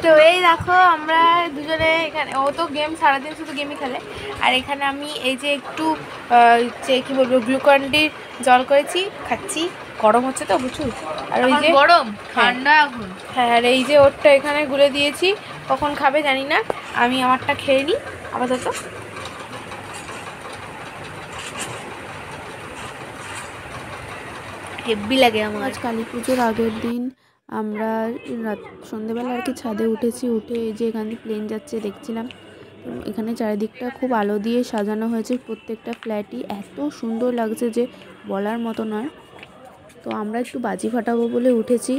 তো এই দেখো আমরা দুজনে এখানে, ও তো গেম সারাদিন শুধু গেমই খেলে, আর এখানে আমি এই যে একটু কি বলবো গ্লুকন-ডির জল করেছি, খাচ্ছি। গরম হচ্ছে তো প্রচুর, আর ওই যে গরম ঠান্ডা এখন। হ্যাঁ, আর এই যে ওরটা এখানে গুলে দিয়েছি, কখন খাবে জানি না, আমি আমারটা খেয়ে নিই আপাতত। হেভি লাগে আমার। আজ কালী পুজোর আগের দিন আমরা সন্ধ্যেবেলা আর কি ছাদে উঠেছি, উঠে এই যে এখান দিয়ে প্লেন যাচ্ছে দেখছিলাম। এখানে চারিদিকটা খুব আলো দিয়ে সাজানো হয়েছে, প্রত্যেকটা ফ্ল্যাটই এত সুন্দর লাগছে যে বলার মতো নয়। তো আমরা একটু বাজি ফাটাবো বলে উঠেছি,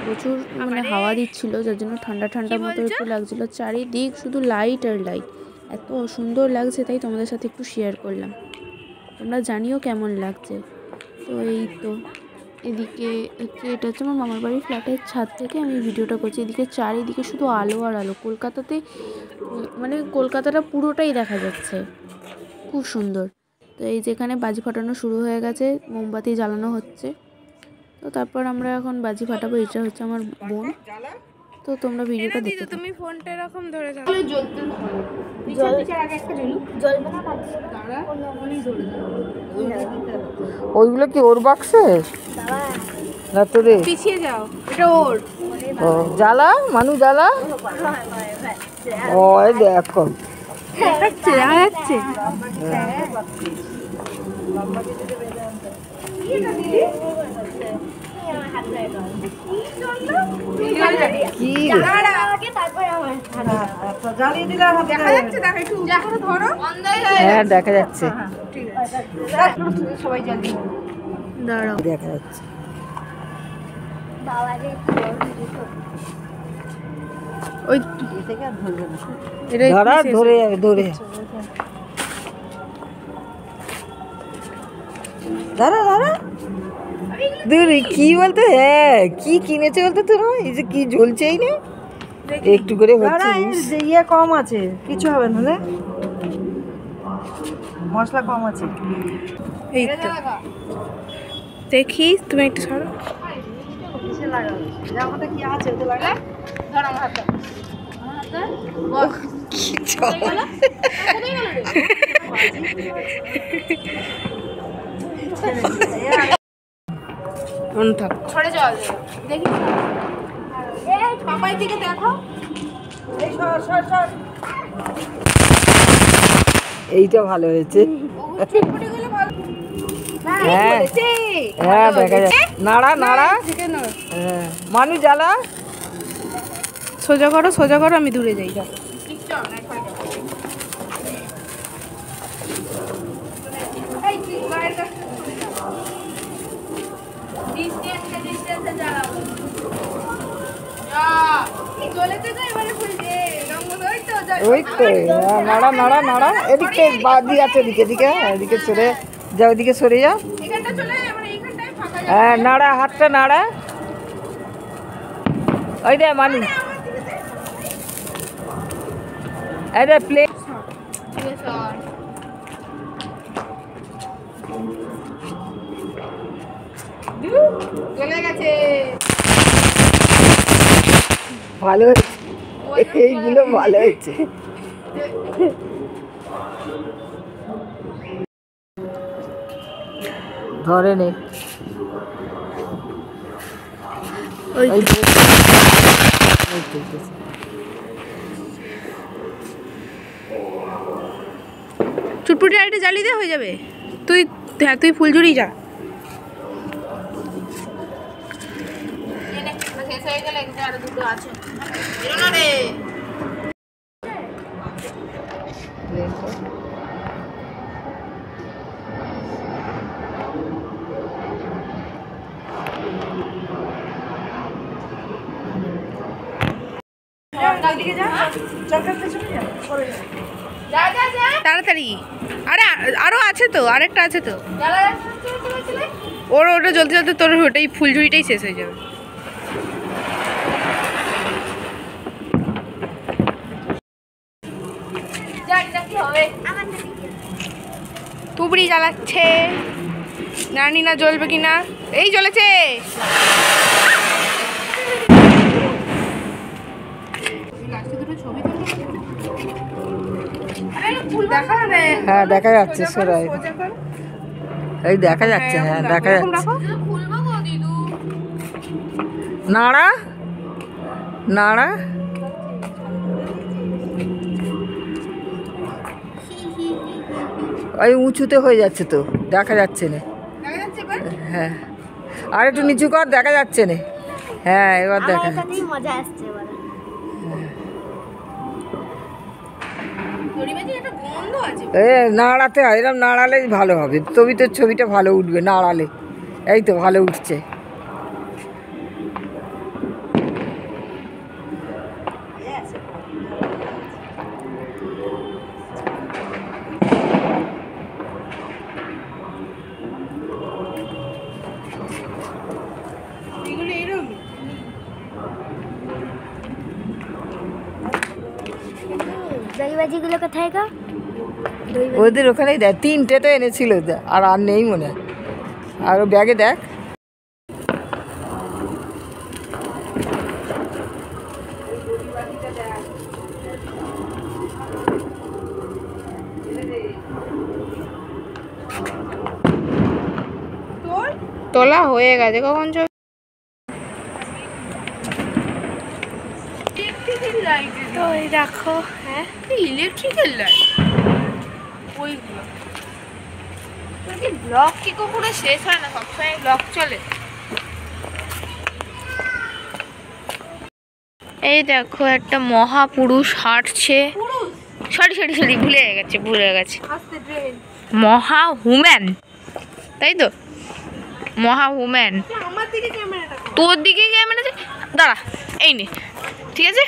প্রচুর মানে হাওয়া দিচ্ছিল, যার জন্য ঠান্ডা ঠান্ডা মতো একটু লাগছিল। চারিদিক শুধু লাইট আর লাইট, এত সুন্দর লাগছে, তাই তোমাদের সাথে একটু শেয়ার করলাম। তোমরা জানিও কেমন লাগছে। তো এই তো এদিকে এটা হচ্ছে আমার মামার বাড়ির ফ্ল্যাটের ছাদ থেকে আমি ভিডিওটা করছি। এদিকে চারিদিকে শুধু আলো আর আলো, কলকাতাতে মানে কলকাতাটা পুরোটাই দেখা যাচ্ছে, খুব সুন্দর। তো এই যেখানে বাজি ফাটানো শুরু হয়ে গেছে, মোমবাতি জ্বালানো হচ্ছে। তো তারপর আমরা এখন বাজি ফাটাবো। এটা হচ্ছে আমার বোন। তো তোমরা ভিডিওটা দেখতে, তুমি ফোনটা এরকম ধরে যাও। ওইগুলো কি ওর বাক্সে না তোদের? পিছিয়ে যাও, এটা ওর। ও জ্বালা মানু জ্বালা। ও দেখো যাচ্ছে। কি হ্যাঁ দেখা যাচ্ছে, সবাই জ্বালিয়ে দাঁড়াও দেখা যাচ্ছে। ওই ধরা ধরে যাবে, ধরে দাঁড়া দাঁড়া দূরে কি বলতো? হ্যাঁ কি কিনেছে বলতো তোরা? এই যে কি জ্বলছেই না, একটু করে হচ্ছে। ইয়ে কম আছে, কিছু হবে না, মশলা কম আছে। এই তো দেখি, তুমি একটু সরো। কি আছে ওতে লাগা? ধর আমার হাতটা, ছড়ে যাওয়া যায়। দেখি পাপাই দিকে দেখো। এইটা ভালো হয়েছে। হ্যাঁ হ্যাঁ দেখা যাচ্ছে, নাড়া নাড়া। হ্যাঁ মানুষ জ্বালা। সোজা করো, সোজা করো, আমি দূরে যাই। ওই তো নাড়া নাড়া নাড়া। এদিকে বাদি আছে, এদিকে এদিকে এদিকে সরে যাও, এদিকে সরে যাও। হ্যাঁ নাড়া, হাতটা নাড়া। ওই দে মানু, এই দে প্লেট। ভালো হয়েছে, এইগুলো ভালো হয়েছে। ধরে নে চুটপুটি আরেকটা জ্বালিয়ে দিয়ে হয়ে যাবে। তুই হ্যাঁ, তুই ফুলঝুরি যা। শেষ হয়ে গেলে আরো দুটো আছে। তাড়াতাড়ি, আরে আরো আছে তো, আরেকটা আছে তো। ওর ওটা জ্বলতে জ্বলতে তোর ওটাই ফুলঝুরিটাই শেষ হয়ে যাবে। তুবড়ি জ্বালাচ্ছে, জানি না জ্বলবে কিনা। এই জ্বলেছে। হ্যাঁ দেখা যাচ্ছে সরাই, এই দেখা যাচ্ছে, হ্যাঁ দেখা যাচ্ছে। নাড়া নাড়া, ওই উঁচুতে হয়ে যাচ্ছে তো, দেখা যাচ্ছে না। হ্যাঁ আর একটু নিচু কর, দেখা যাচ্ছে না। হ্যাঁ এবার দেখা যাচ্ছে। মজা আসছে এবার। নাড়াতে হয়, এরকম নাড়ালেই ভালো হবে, তবে তোর ছবিটা ভালো উঠবে নাড়ালে। এই তো ভালো উঠছে। দইবাজিগুলো কোথায় গো? ওদের ওখানেই দেখ, 3টে তো এনেছিল, আর আর নেই মনে হয়। আর ও ব্যাগে দেখ। তোলা হয়ে গেছে কখন? তো এই দেখো, হ্যাঁ ইলেকট্রিক্যাল লাইট, ওইগুলো ব্লগ কি কখনো শেষ হয় না, সবসময় ব্লগ চলে। এই দেখো একটা মহাপুরুষ হাঁটছে, সরি ভুলে গেছে মহা হুম্যান, তাই তো মহা হুম্যান। তোর দিকে ক্যামেরা, দাঁড়া এই নে, ঠিক আছে।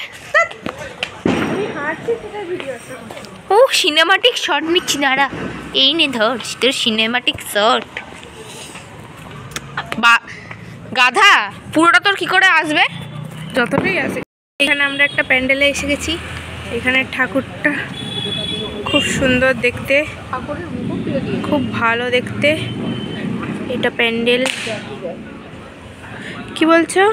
ও সিনেমাটিক শট নিচ্ছি, দাঁড়া এই নে ধর তোর সিনেমাটিক শট। বা গাধা, পুরোটা তোর কি করে আসবে? যতটাই আসে। এখানে আমরা একটা প্যান্ডেলে এসে গেছি। এখানে ঠাকুরটা খুব সুন্দর দেখতে, খুব ভালো দেখতে। এটা প্যান্ডেল, কি বলছো?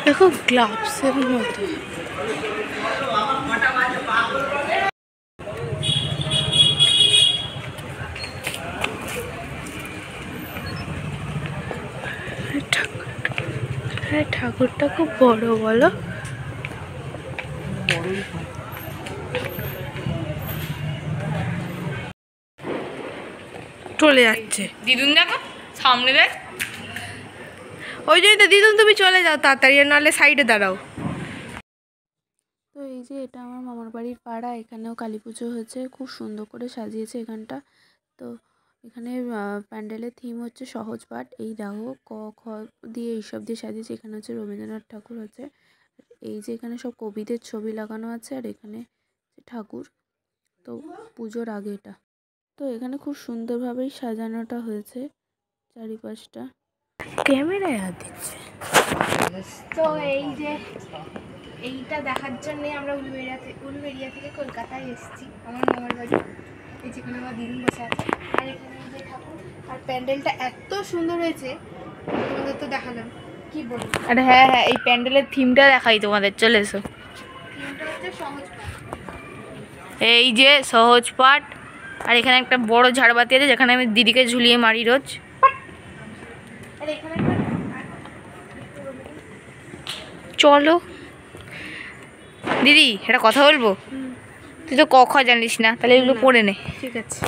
দেখো গ্লাভসের মতো। ঠাকুরটা খুব বড়, বলো চলে যাচ্ছে। দিদুন দেখো সামনে দেখ, ওই জন্য তো দিদুন তুমি চলে যাও তাড়াতাড়ি, নাহলে সাইডে দাঁড়াও। তো এই যে এটা আমার মামার বাড়ির পাড়া, এখানেও কালী পুজো হয়েছে, খুব সুন্দর করে সাজিয়েছে এখানটা। তো এখানে প্যান্ডেলের থিম হচ্ছে সহজ পাঠ। এই দেখো ক খ দিয়ে এইসব দিয়ে সাজিয়েছে। এখানে হচ্ছে রবীন্দ্রনাথ ঠাকুর হচ্ছে, এই যে এখানে সব কবিদের ছবি লাগানো আছে, আর এখানে ঠাকুর। তো পুজোর আগে এটা, তো এখানে খুব সুন্দরভাবেই সাজানোটা হয়েছে চারিপাশটা। ক্যামেরায় হাত দিচ্ছে। তো এই যে এইটা দেখার জন্যে আমরা উলুবেড়িয়া থেকে কলকাতায় এসেছি, আমার মামার বাড়ি। এই যেখানে আমার দিদি বসে আছে, আর এখানে এই যে ঠাকুর, আর প্যান্ডেলটা এত সুন্দর হয়েছে, তোমাদের তো দেখালাম, কি বলি। আর হ্যাঁ এই প্যান্ডেলের থিমটা দেখাই তোমাদের, চলে এসো। থিমটা হচ্ছে সহজ পাঠ, এই যে সহজ পাঠ। আর এখানে একটা বড় ঝাড়বাতি আছে, যেখানে আমি দিদিকে ঝুলিয়ে মারি রোজ। আর এখানে চলো দিদি একটা কথা বলবো, তুই তো ক খ জানিস না, তাহলে এগুলো পড়ে নে, ঠিক আছে?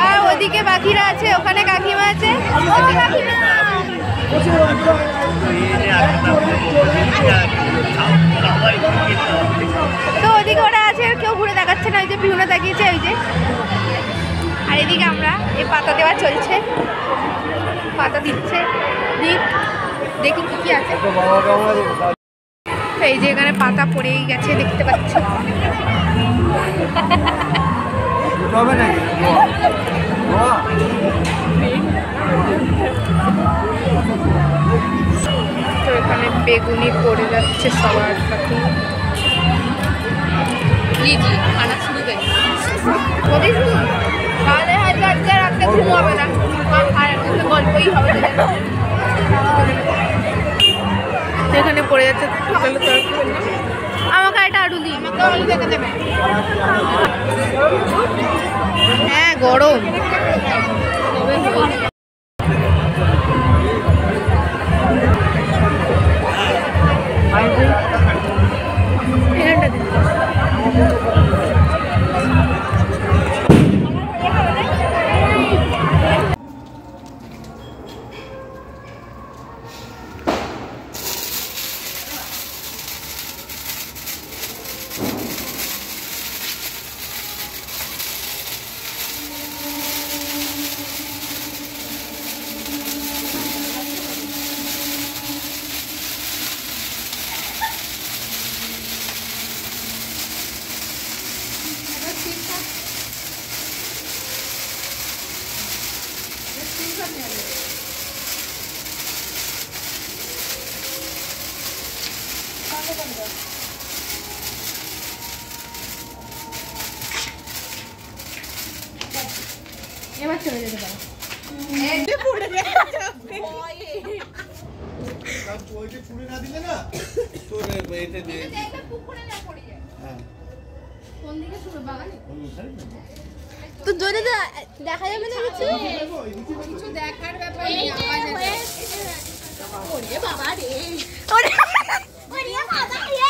আর ওদিকে বাকিরা আছে, ওখানে কাকিমা আছে, তো ওদিকে ওরা আছে, কেউ ঘুরে দেখাচ্ছে না, ওই যে পিছনে তাকিয়েছে ওই যে। আর এদিকে আমরা এই পাতা দেওয়া চলছে, পাতা দিচ্ছে, দেখি কি কি আছে। এই যে এখানে পাতা পড়েই গেছে, দেখতে পাচ্ছ। তো এখানে বেগুনি পড়ে যাচ্ছে সবার সাথে। তাহলে হয়তো আজকে রাতে ঘুম হবে না, আর এখন তো গল্পই হবে। এখানে পড়ে যাচ্ছে টোটাল তরকারি। আমাকে একটা আলু দিই, আমাকে আলু দেখে দেবে। হ্যাঁ গরম। এবার চলে যেতে পারো। তো জোরে দেখা যাবে না কিছু, কিছু দেখার ব্যাপার নেই। ওরে বাবা রে, ওরে বাবা রে।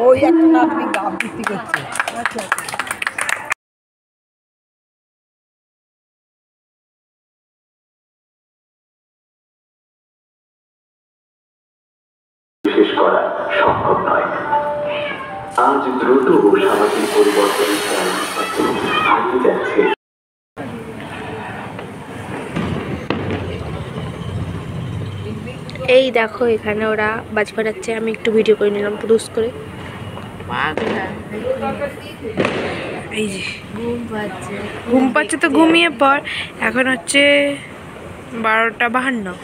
ওই একটা নাতনি আবৃত্তি করছে। আচ্ছা শেষ করা সম্ভব নয়। আজ দ্রুত সামাজিক পরিবর্তনের আগিয়ে যাচ্ছে। এই দেখো এখানে ওরা বাজ ফাটাচ্ছে, আমি একটু ভিডিও করে নিলাম পুরুষ করে। এই যে ঘুম পাচ্ছে তো ঘুমিয়ে পর। এখন হচ্ছে 12:52,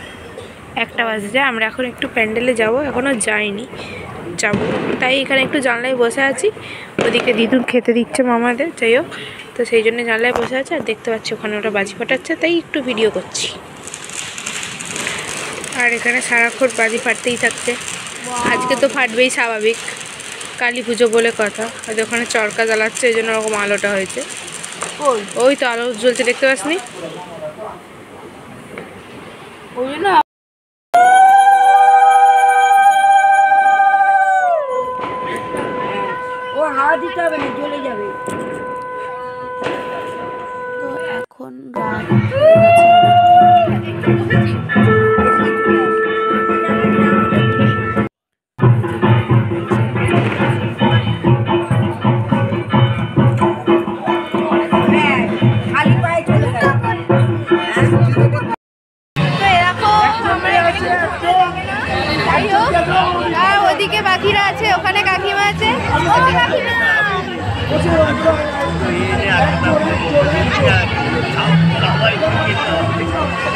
1টা বাজে। আমরা এখন একটু প্যান্ডেলে যাব, এখনও যাইনি, যাব। তাই এখানে একটু জানলায় বসে আছি। ওদিকে দিদুন খেতে দিচ্ছে মামাদের, যাই হোক, তো সেই জন্য জানলায় বসে আছে। আর দেখতে পাচ্ছি ওখানে ওরা বাজি ফাটাচ্ছে, তাই একটু ভিডিও করছি। আর এখানে সারাক্ষণ বাজি ফাটতেই থাকছে। আজকে তো ফাটবেই স্বাভাবিক, কালী পুজো বলে কথা। আর ওখানে চরকা জ্বালাচ্ছে, এই জন্য ওরকম আলোটা হয়েছে। ওই তো আলো জ্বলছে, দেখতে পাসনি? ওই জন্য ও হাওয়া দিতে হবে না, জ্বলে যাবে। তো এখন রাত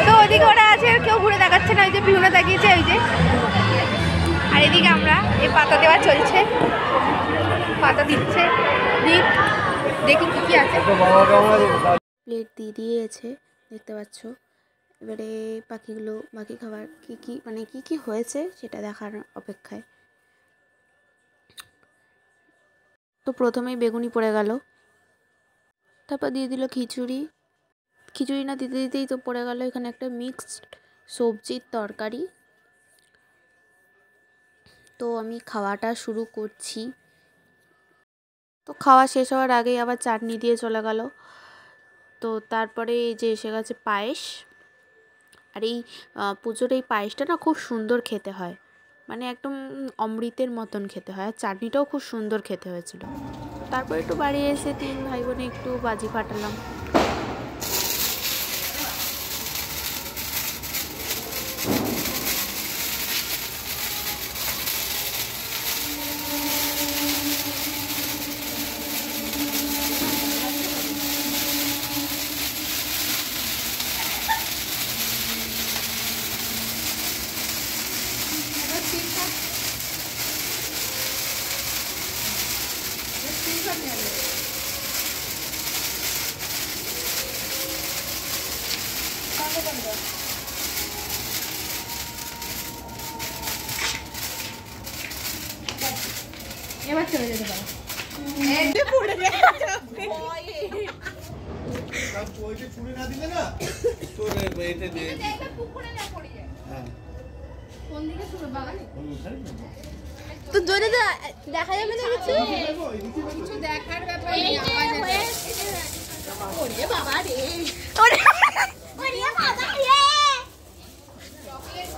তো ওদিকে ওরা আছে, কেউ ঘুরে দেখাচ্ছে না, ওই যে পিউনে তাকিয়েছে ওই যে। আর এদিকে আমরা এই পাতা দেওয়া চলছে, পাতা দিচ্ছে, দেখি কি কি আছে। প্লেট দিয়ে দিয়েছে দেখতে পাচ্ছ। এবারে পাখিগুলো বাকি খাবার কি কি মানে কি কি হয়েছে সেটা দেখার অপেক্ষায়। তো প্রথমেই বেগুনি পড়ে গেল, তারপর দিয়ে দিল খিচুড়ি। খিচুড়ি না দিতে দিতেই তো পড়ে গেল এখানে একটা মিক্সড সবজির তরকারি। তো আমি খাওয়াটা শুরু করছি। তো খাওয়া শেষ হওয়ার আগেই আবার চাটনি দিয়ে চলে গেল। তো তারপরে এই যে এসে গেছে পায়েস। আর এই পুজোর এই পায়েসটা না খুব সুন্দর খেতে হয়, মানে একদম অমৃতের মতন খেতে হয়। আর চাটনিটাও খুব সুন্দর খেতে হয়েছিল। তারপর একটু বাড়ি এসে 3 ভাই বোনে একটু বাজি ফাটালাম। এবার চলে যেতে পারো। তো জোরে দেখা যাবে না কিছু দেখার ব্যাপার নেই। ওরে বাবা রে, ওরে বাবা রে, চকলেট